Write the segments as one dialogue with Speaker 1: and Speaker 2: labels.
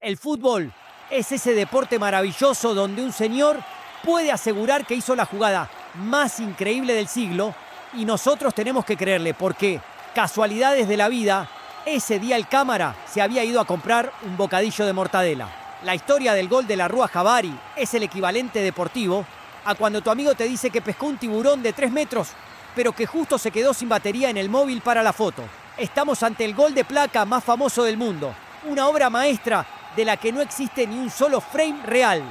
Speaker 1: El fútbol es ese deporte maravilloso donde un señor puede asegurar que hizo la jugada más increíble del siglo y nosotros tenemos que creerle porque, casualidades de la vida, ese día el cámara se había ido a comprar un bocadillo de mortadela. La historia del gol de la Rúa Javari es el equivalente deportivo a cuando tu amigo te dice que pescó un tiburón de 3 metros, pero que justo se quedó sin batería en el móvil para la foto. Estamos ante el gol de placa más famoso del mundo, una obra maestra de la que no existe ni un solo frame real,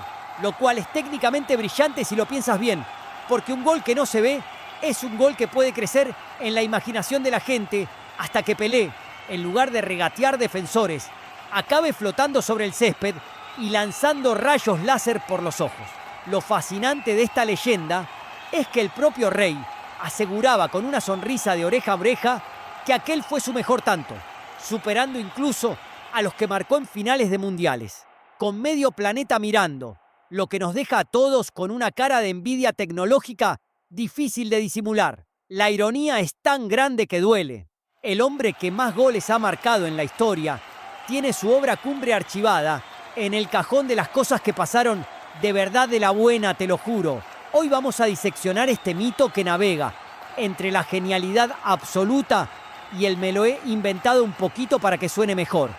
Speaker 1: lo cual es técnicamente brillante si lo piensas bien, porque un gol que no se ve es un gol que puede crecer en la imaginación de la gente hasta que Pelé, en lugar de regatear defensores, acabe flotando sobre el césped y lanzando rayos láser por los ojos. Lo fascinante de esta leyenda es que el propio Rey aseguraba con una sonrisa de oreja a oreja que aquel fue su mejor tanto, superando incluso a los que marcó en finales de mundiales. Con medio planeta mirando, lo que nos deja a todos con una cara de envidia tecnológica difícil de disimular. La ironía es tan grande que duele. El hombre que más goles ha marcado en la historia tiene su obra cumbre archivada en el cajón de las cosas que pasaron de verdad de la buena, te lo juro. Hoy vamos a diseccionar este mito que navega entre la genialidad absoluta y el me lo he inventado un poquito para que suene mejor,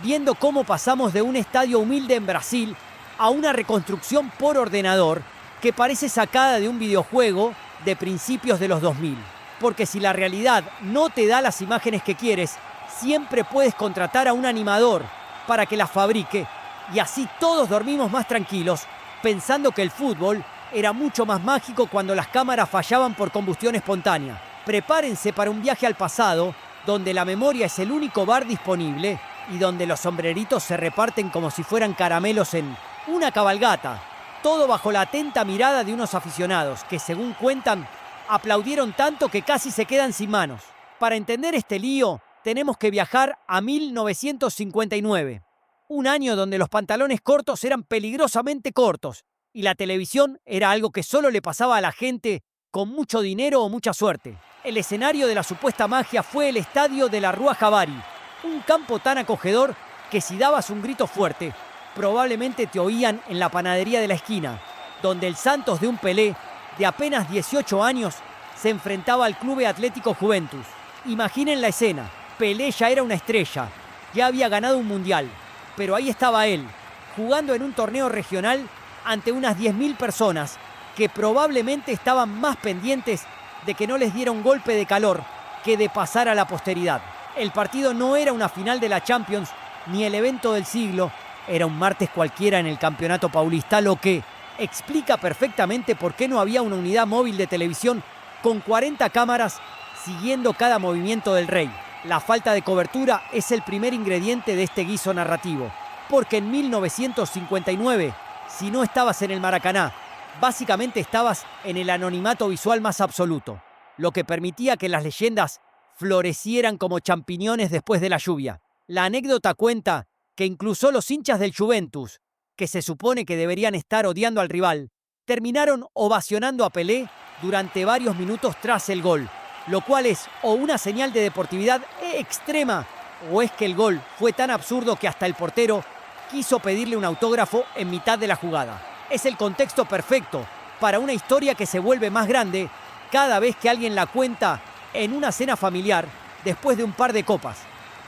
Speaker 1: viendo cómo pasamos de un estadio humilde en Brasil a una reconstrucción por ordenador que parece sacada de un videojuego de principios de los 2000. Porque si la realidad no te da las imágenes que quieres, siempre puedes contratar a un animador para que las fabrique y así todos dormimos más tranquilos pensando que el fútbol era mucho más mágico cuando las cámaras fallaban por combustión espontánea. Prepárense para un viaje al pasado donde la memoria es el único bar disponible y donde los sombreritos se reparten como si fueran caramelos en una cabalgata. Todo bajo la atenta mirada de unos aficionados que, según cuentan, aplaudieron tanto que casi se quedan sin manos. Para entender este lío, tenemos que viajar a 1959. Un año donde los pantalones cortos eran peligrosamente cortos y la televisión era algo que solo le pasaba a la gente con mucho dinero o mucha suerte. El escenario de la supuesta magia fue el estadio de la Rúa Javari, un campo tan acogedor que si dabas un grito fuerte, probablemente te oían en la panadería de la esquina, donde el Santos de un Pelé de apenas 18 años se enfrentaba al Club Atlético Juventus. Imaginen la escena, Pelé ya era una estrella, ya había ganado un mundial, pero ahí estaba él, jugando en un torneo regional ante unas 10.000 personas que probablemente estaban más pendientes de que no les diera un golpe de calor que de pasar a la posteridad. El partido no era una final de la Champions ni el evento del siglo, era un martes cualquiera en el Campeonato Paulista, lo que explica perfectamente por qué no había una unidad móvil de televisión con 40 cámaras siguiendo cada movimiento del Rey. La falta de cobertura es el primer ingrediente de este guiso narrativo, porque en 1959, si no estabas en el Maracaná, básicamente estabas en el anonimato visual más absoluto, lo que permitía que las leyendas florecieran como champiñones después de la lluvia. La anécdota cuenta que incluso los hinchas del Juventus, que se supone que deberían estar odiando al rival, terminaron ovacionando a Pelé durante varios minutos tras el gol, lo cual es o una señal de deportividad extrema o es que el gol fue tan absurdo que hasta el portero quiso pedirle un autógrafo en mitad de la jugada. Es el contexto perfecto para una historia que se vuelve más grande cada vez que alguien la cuenta en una cena familiar después de un par de copas,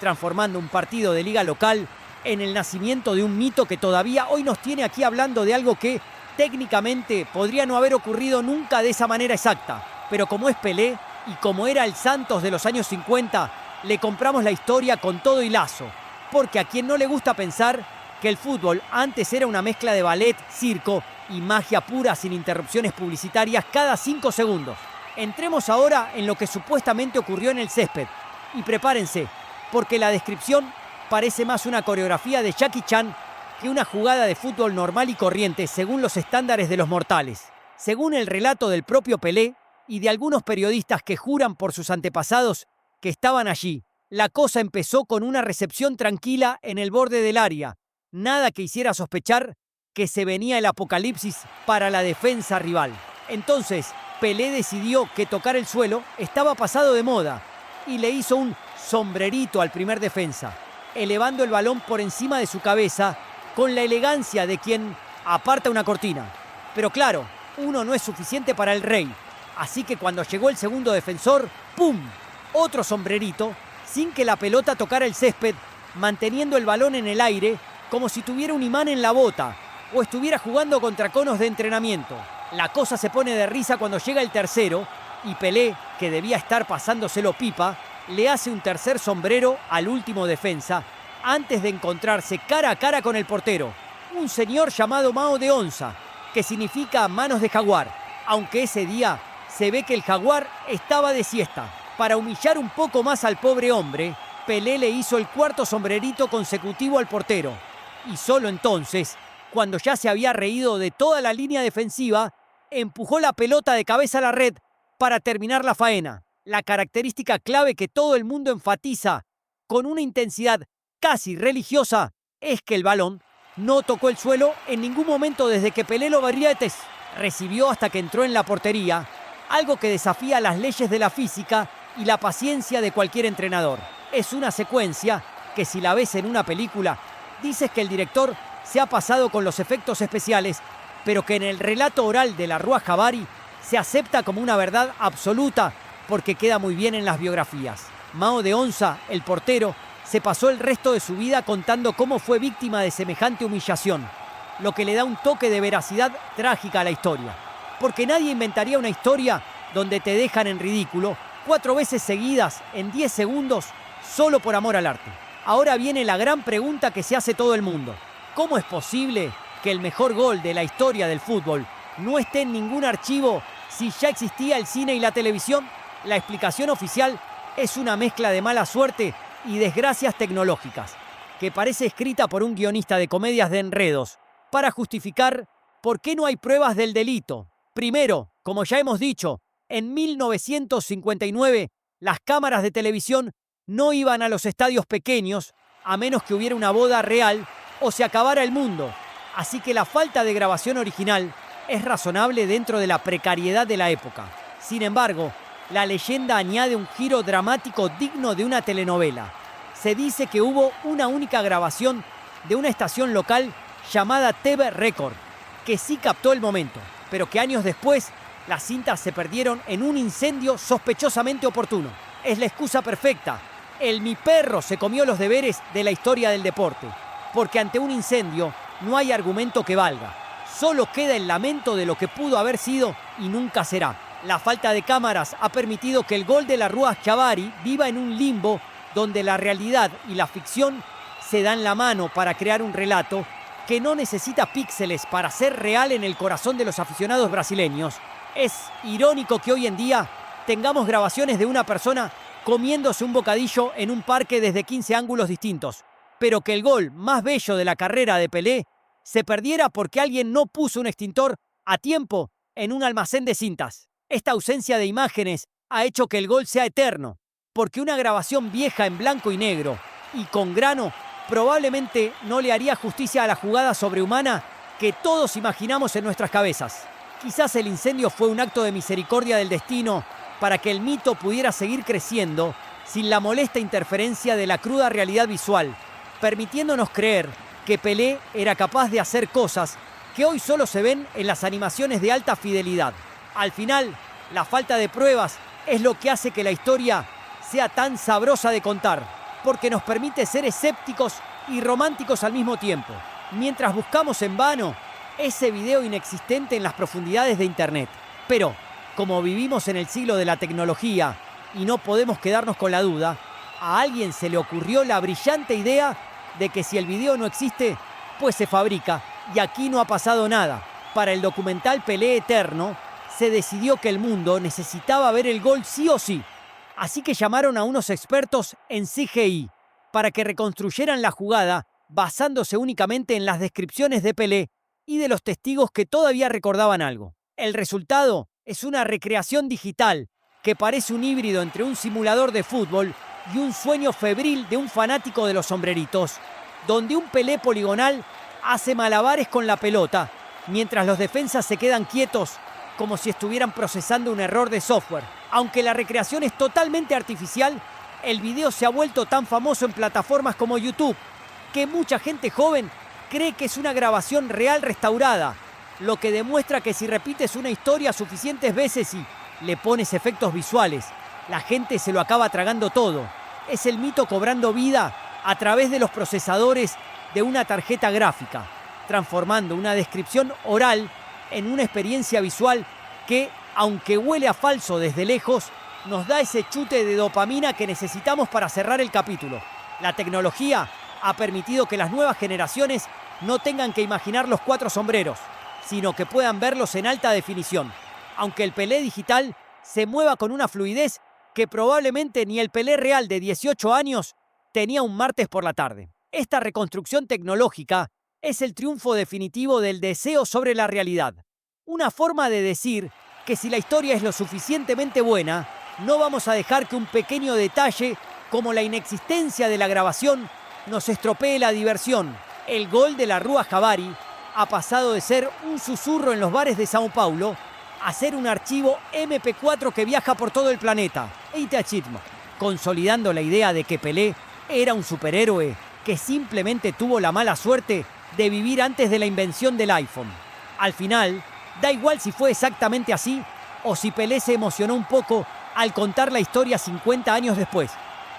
Speaker 1: transformando un partido de liga local en el nacimiento de un mito que todavía hoy nos tiene aquí hablando de algo que técnicamente podría no haber ocurrido nunca de esa manera exacta, pero como es Pelé y como era el Santos de los años 50, le compramos la historia con todo y lazo, porque a quien no le gusta pensar que el fútbol antes era una mezcla de ballet, circo y magia pura sin interrupciones publicitarias cada 5 segundos. Entremos ahora en lo que supuestamente ocurrió en el césped y prepárense, porque la descripción parece más una coreografía de Jackie Chan que una jugada de fútbol normal y corriente según los estándares de los mortales. Según el relato del propio Pelé y de algunos periodistas que juran por sus antepasados que estaban allí, la cosa empezó con una recepción tranquila en el borde del área, nada que hiciera sospechar que se venía el apocalipsis para la defensa rival. Entonces, Pelé decidió que tocar el suelo estaba pasado de moda y le hizo un sombrerito al primer defensa, elevando el balón por encima de su cabeza con la elegancia de quien aparta una cortina. Pero claro, uno no es suficiente para el rey. Así que cuando llegó el segundo defensor, ¡pum! Otro sombrerito, sin que la pelota tocara el césped, manteniendo el balón en el aire como si tuviera un imán en la bota o estuviera jugando contra conos de entrenamiento. La cosa se pone de risa cuando llega el tercero y Pelé, que debía estar pasándoselo pipa, le hace un tercer sombrero al último defensa antes de encontrarse cara a cara con el portero, un señor llamado Mao de Onza, que significa manos de jaguar, aunque ese día se ve que el jaguar estaba de siesta. Para humillar un poco más al pobre hombre, Pelé le hizo el cuarto sombrerito consecutivo al portero. Y solo entonces, cuando ya se había reído de toda la línea defensiva, empujó la pelota de cabeza a la red para terminar la faena. La característica clave que todo el mundo enfatiza con una intensidad casi religiosa es que el balón no tocó el suelo en ningún momento desde que Pelé lo recibió hasta que entró en la portería, algo que desafía las leyes de la física y la paciencia de cualquier entrenador. Es una secuencia que, si la ves en una película, dices que el director se ha pasado con los efectos especiales, pero que en el relato oral de la Rúa Jabari se acepta como una verdad absoluta porque queda muy bien en las biografías. Mao de Onza, el portero, se pasó el resto de su vida contando cómo fue víctima de semejante humillación, lo que le da un toque de veracidad trágica a la historia. Porque nadie inventaría una historia donde te dejan en ridículo 4 veces seguidas en 10 segundos solo por amor al arte. Ahora viene la gran pregunta que se hace todo el mundo. ¿Cómo es posible que el mejor gol de la historia del fútbol no esté en ningún archivo si ya existía el cine y la televisión? La explicación oficial es una mezcla de mala suerte y desgracias tecnológicas, que parece escrita por un guionista de comedias de enredos, para justificar por qué no hay pruebas del delito. Primero, como ya hemos dicho, en 1959 las cámaras de televisión no iban a los estadios pequeños, a menos que hubiera una boda real o se acabara el mundo. Así que la falta de grabación original es razonable dentro de la precariedad de la época. Sin embargo, la leyenda añade un giro dramático digno de una telenovela. Se dice que hubo una única grabación de una estación local llamada TV Record, que sí captó el momento, pero que años después las cintas se perdieron en un incendio sospechosamente oportuno. Es la excusa perfecta. El mi perro se comió los deberes de la historia del deporte, porque ante un incendio no hay argumento que valga. Solo queda el lamento de lo que pudo haber sido y nunca será. La falta de cámaras ha permitido que el gol de la Rúa Jabari viva en un limbo donde la realidad y la ficción se dan la mano para crear un relato que no necesita píxeles para ser real en el corazón de los aficionados brasileños. Es irónico que hoy en día tengamos grabaciones de una persona comiéndose un bocadillo en un parque desde 15 ángulos distintos, pero que el gol más bello de la carrera de Pelé se perdiera porque alguien no puso un extintor a tiempo en un almacén de cintas. Esta ausencia de imágenes ha hecho que el gol sea eterno, porque una grabación vieja en blanco y negro y con grano probablemente no le haría justicia a la jugada sobrehumana que todos imaginamos en nuestras cabezas. Quizás el incendio fue un acto de misericordia del destino para que el mito pudiera seguir creciendo sin la molesta interferencia de la cruda realidad visual, permitiéndonos creer que Pelé era capaz de hacer cosas que hoy solo se ven en las animaciones de alta fidelidad. Al final, la falta de pruebas es lo que hace que la historia sea tan sabrosa de contar, porque nos permite ser escépticos y románticos al mismo tiempo, mientras buscamos en vano ese video inexistente en las profundidades de Internet. Pero, como vivimos en el siglo de la tecnología y no podemos quedarnos con la duda, a alguien se le ocurrió la brillante idea de que si el video no existe, pues se fabrica, y aquí no ha pasado nada. Para el documental Pelé Eterno, se decidió que el mundo necesitaba ver el gol sí o sí. Así que llamaron a unos expertos en CGI para que reconstruyeran la jugada basándose únicamente en las descripciones de Pelé y de los testigos que todavía recordaban algo. El resultado es una recreación digital que parece un híbrido entre un simulador de fútbol y un sueño febril de un fanático de los sombreritos, donde un Pelé poligonal hace malabares con la pelota, mientras los defensas se quedan quietos como si estuvieran procesando un error de software. Aunque la recreación es totalmente artificial, el video se ha vuelto tan famoso en plataformas como YouTube, que mucha gente joven cree que es una grabación real restaurada, lo que demuestra que si repites una historia suficientes veces y le pones efectos visuales, la gente se lo acaba tragando todo. Es el mito cobrando vida a través de los procesadores de una tarjeta gráfica, transformando una descripción oral en una experiencia visual que, aunque huele a falso desde lejos, nos da ese chute de dopamina que necesitamos para cerrar el capítulo. La tecnología ha permitido que las nuevas generaciones no tengan que imaginar los cuatro sombreros, sino que puedan verlos en alta definición, aunque el Pelé digital se mueva con una fluidez que probablemente ni el Pelé real de 18 años tenía un martes por la tarde. Esta reconstrucción tecnológica es el triunfo definitivo del deseo sobre la realidad. Una forma de decir que si la historia es lo suficientemente buena, no vamos a dejar que un pequeño detalle como la inexistencia de la grabación nos estropee la diversión. El gol de la Rúa Javari ha pasado de ser un susurro en los bares de Sao Paulo a ser un archivo MP4 que viaja por todo el planeta, consolidando la idea de que Pelé era un superhéroe que simplemente tuvo la mala suerte de vivir antes de la invención del iPhone. Al final, da igual si fue exactamente así o si Pelé se emocionó un poco al contar la historia 50 años después,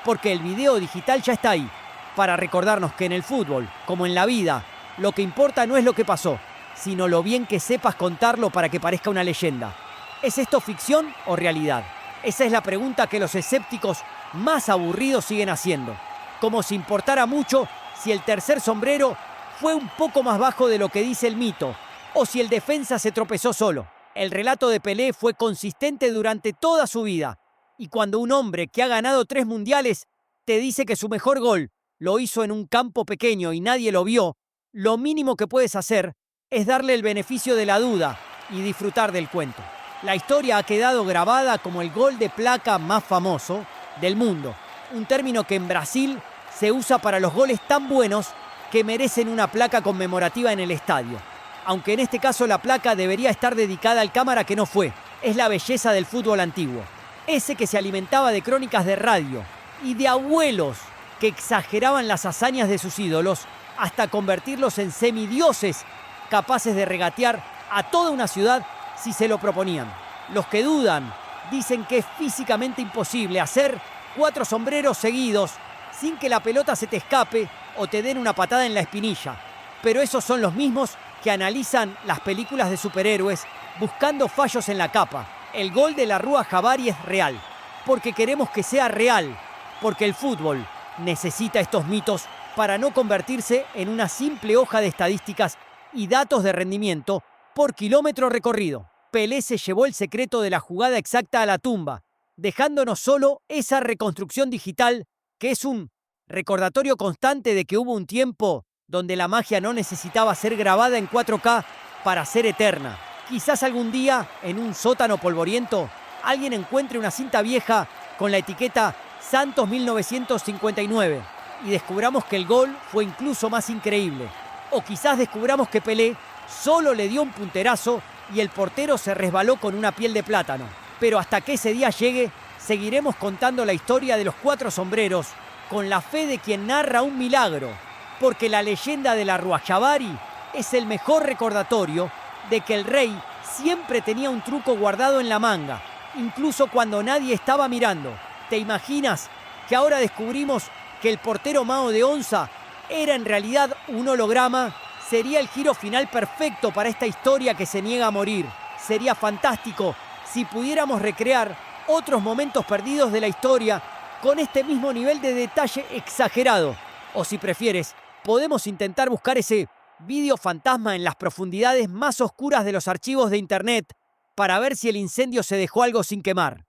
Speaker 1: porque el video digital ya está ahí, para recordarnos que en el fútbol, como en la vida, lo que importa no es lo que pasó, sino lo bien que sepas contarlo para que parezca una leyenda. ¿Es esto ficción o realidad? Esa es la pregunta que los escépticos más aburridos siguen haciendo. Como si importara mucho si el tercer sombrero fue un poco más bajo de lo que dice el mito, o si el defensa se tropezó solo. El relato de Pelé fue consistente durante toda su vida, y cuando un hombre que ha ganado 3 mundiales te dice que su mejor gol lo hizo en un campo pequeño y nadie lo vio, lo mínimo que puedes hacer es darle el beneficio de la duda y disfrutar del cuento. La historia ha quedado grabada como el gol de placa más famoso del mundo, un término que en Brasil se usa para los goles tan buenos que merecen una placa conmemorativa en el estadio. Aunque en este caso la placa debería estar dedicada al cámara que no fue. Es la belleza del fútbol antiguo. Ese que se alimentaba de crónicas de radio y de abuelos que exageraban las hazañas de sus ídolos hasta convertirlos en semidioses capaces de regatear a toda una ciudad si se lo proponían. Los que dudan dicen que es físicamente imposible hacer 4 sombreros seguidos sin que la pelota se te escape o te den una patada en la espinilla. Pero esos son los mismos que analizan las películas de superhéroes buscando fallos en la capa. El gol de la Rúa Javari es real, porque queremos que sea real, porque el fútbol necesita estos mitos para no convertirse en una simple hoja de estadísticas y datos de rendimiento por kilómetro recorrido. Pelé se llevó el secreto de la jugada exacta a la tumba, dejándonos solo esa reconstrucción digital que es un recordatorio constante de que hubo un tiempo donde la magia no necesitaba ser grabada en 4K para ser eterna. Quizás algún día, en un sótano polvoriento, alguien encuentre una cinta vieja con la etiqueta Santos 1959 y descubramos que el gol fue incluso más increíble. O quizás descubramos que Pelé solo le dio un punterazo y el portero se resbaló con una piel de plátano. Pero hasta que ese día llegue, seguiremos contando la historia de los 4 sombreros con la fe de quien narra un milagro, porque la leyenda de la Rúa Javari es el mejor recordatorio de que el rey siempre tenía un truco guardado en la manga, incluso cuando nadie estaba mirando. ¿Te imaginas que ahora descubrimos que el portero Mao de Onza era en realidad un holograma? Sería el giro final perfecto para esta historia que se niega a morir. Sería fantástico si pudiéramos recrear otros momentos perdidos de la historia con este mismo nivel de detalle exagerado. O si prefieres, podemos intentar buscar ese vídeo fantasma en las profundidades más oscuras de los archivos de internet para ver si el incendio se dejó algo sin quemar.